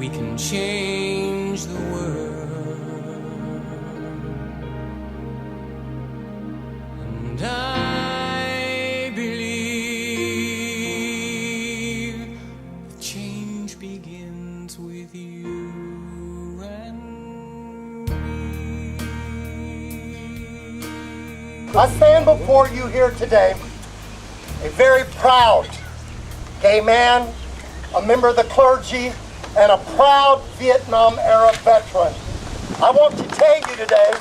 we can change the world. And I believe the change begins with you and me. I stand before you here today, a very proud gay man, a member of the clergy, and a proud Vietnam-era veteran. I want to tell you today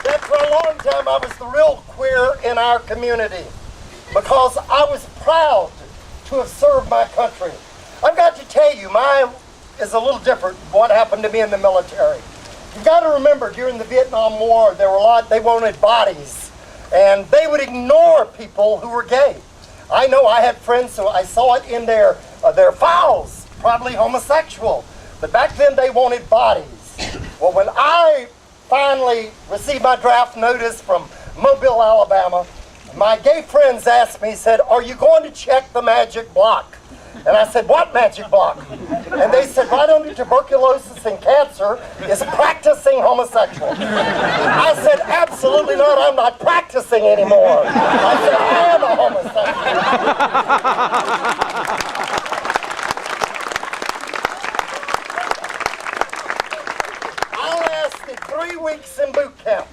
that for a long time I was the real queer in our community because I was proud to have served my country. I've got to tell you, mine is a little different from what happened to me in the military. You've got to remember, during the Vietnam War, there were they wanted bodies, and they would ignore people who were gay. I know I had friends who I saw it in their files, probably homosexual, but back then they wanted bodies. Well, when I finally received my draft notice from Mobile, Alabama, my gay friends asked me, said, "Are you going to check the magic block?" And I said, "What magic block?" And they said, "Right under tuberculosis and cancer is practicing homosexual." I said, "Absolutely not, I'm not practicing anymore." I said, "I am a homosexual." I lasted 3 weeks in boot camp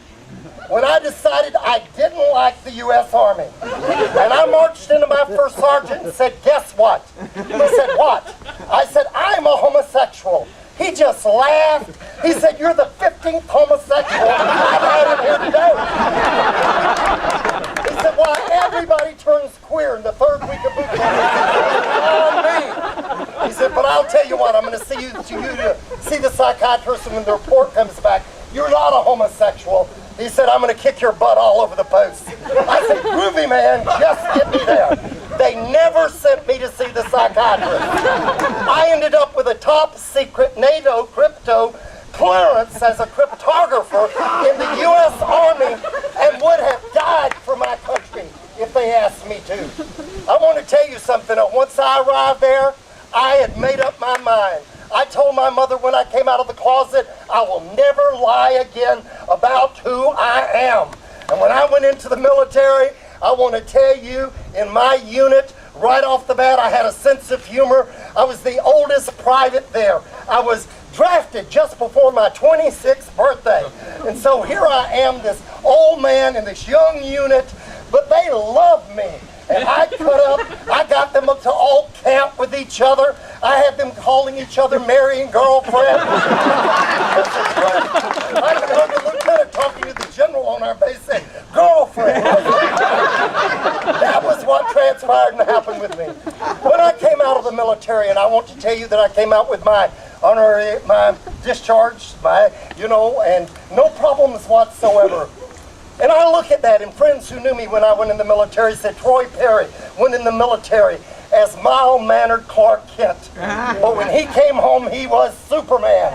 when I decided I didn't like the U.S. Army. And I marched into my first sergeant and said, "Guess what?" He said, "What?" I said, "I'm a homosexual." He just laughed. He said, "You're the 15th homosexual I've had in here today." He said, "Why, everybody turns queer in the 3rd week of boot camp." On me. He said, "But I'll tell you what, I'm going to see you to see the psychiatrist, and when the report comes back, you're not a homosexual." He said, "I'm going to kick your butt all over the post." I said, "Groovy, man, just get me there." They never sent me to see the psychiatrist. I ended up with a top secret NATO crypto clearance as a cryptographer in the U.S. Army and would have died for my country if they asked me to. I want to tell you something. Once I arrived there, I had made up my mind. I told my mother when I came out of the closet, I will never lie again about who I am. And when I went into the military, I want to tell you, in my unit, right off the bat, I had a sense of humor. I was the oldest private there. I was drafted just before my 26th birthday. And so here I am, this old man in this young unit, but they love me. And I got them up to all camp with each other. I had them calling each other Mary and girlfriend. I heard the lieutenant talking to the general on our base saying, "Girlfriend." That was what transpired and happened with me. When I came out of the military, and I want to tell you that I came out with my discharge, and no problems whatsoever. And I look at that, and friends who knew me when I went in the military said, "Troy Perry went in the military as mild-mannered Clark Kent. But when he came home, he was Superman."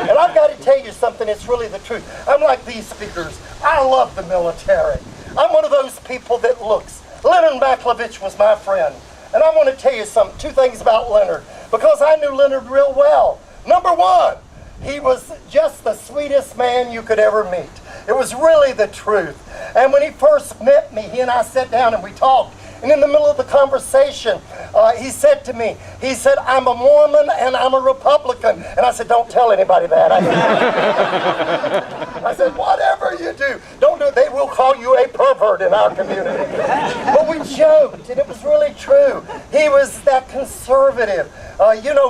And I've got to tell you something, it's really the truth. I'm like these speakers. I love the military. I'm one of those people that looks. Leonard Matlovich was my friend. And I want to tell you something, 2 things about Leonard, because I knew Leonard real well. Number 1, he was just the sweetest man you could ever meet. It was really the truth. And when he first met me, he and I sat down and we talked. And in the middle of the conversation, he said to me, he said, "I'm a Mormon and I'm a Republican." And I said, "Don't tell anybody that." I said, "Whatever you do, don't do it. They will call you a pervert in our community." But we joked, and it was really true. He was that conservative.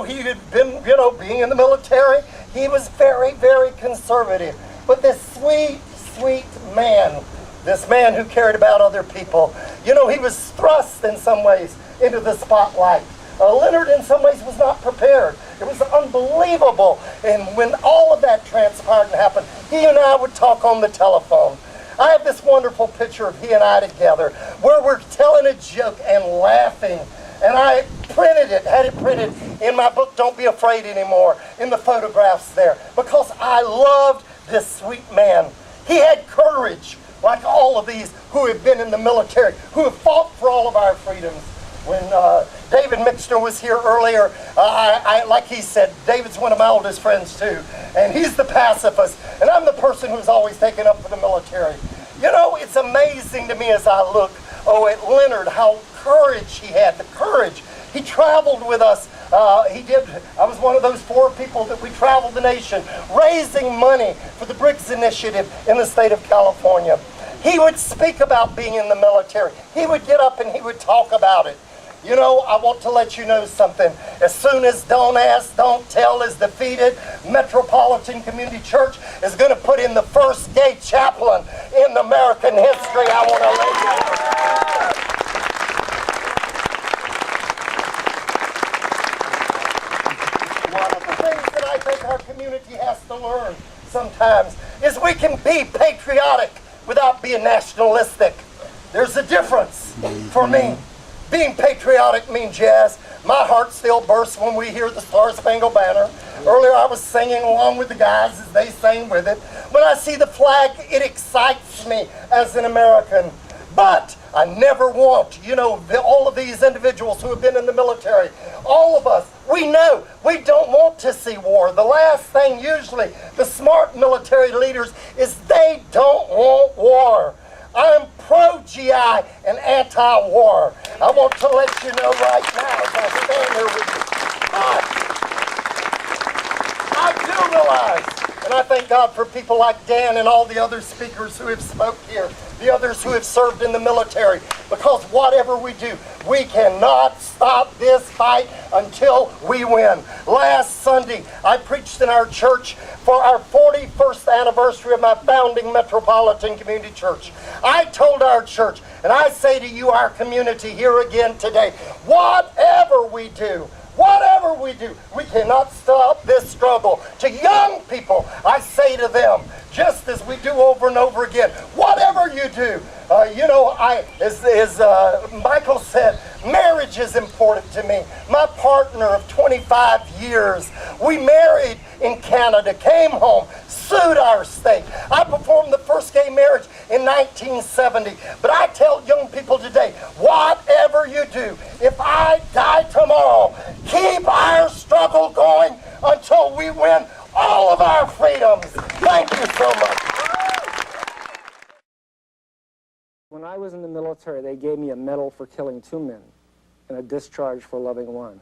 He had been, being in the military, he was very, very conservative. But this sweet, sweet man, this man who cared about other people, he was thrust in some ways into the spotlight. Leonard in some ways was not prepared. It was unbelievable. And when all of that transpired and happened, he and I would talk on the telephone. I have this wonderful picture of he and I together where we're telling a joke and laughing. And I printed it, had it printed in my book, Don't Be Afraid Anymore, in the photographs there, because I loved this sweet man. He had courage, like all of these who have been in the military, who have fought for all of our freedoms. when David Mixter was here earlier, like he said, David's one of my oldest friends too, and he's the pacifist, and I'm the person who's always taken up for the military. You know, it's amazing to me as I look, at Leonard, how courage he had, the courage. He traveled with us. I was one of those 4 people that we traveled the nation, raising money for the Briggs Initiative in the state of California. He would speak about being in the military. He would get up and he would talk about it. You know, I want to let you know something. As soon as Don't Ask, Don't Tell is defeated, Metropolitan Community Church is going to put in the first gay chaplain in American history. I want to let you know. One of the things that I think our community has to learn sometimes is we can be patriotic without being nationalistic. There's a difference for me. Being patriotic means, yes, my heart still bursts when we hear the Star-Spangled Banner. Earlier I was singing along with the guys as they sang with it. When I see the flag, it excites me as an American. But I never want, all of these individuals who have been in the military, all of us, we know we don't want to see war. The last thing usually the smart military leaders is they don't want war. I'm pro-GI and anti-war. I want to let you know right now as I stand here with you. But I do realize, and I thank God for people like Dan and all the other speakers who have spoke here, the others who have served in the military, because whatever we do, we cannot stop this fight until we win. Last Sunday, I preached in our church for our 41st anniversary of my founding Metropolitan Community Church. I told our church, and I say to you, our community here again today, whatever we do, we cannot stop this struggle. To young people, I say to them, just as we do over and over again, whatever you do, as Michael said, marriage is important to me. My partner of 25 years, we married in Canada, came home, sued our state. I performed the first gay marriage in 1970. But I tell young people today, whatever you do, if I die tomorrow, keep our struggle going until we win all of our freedoms. Thank you so much. When I was in the military, they gave me a medal for killing 2 men and a discharge for loving 1.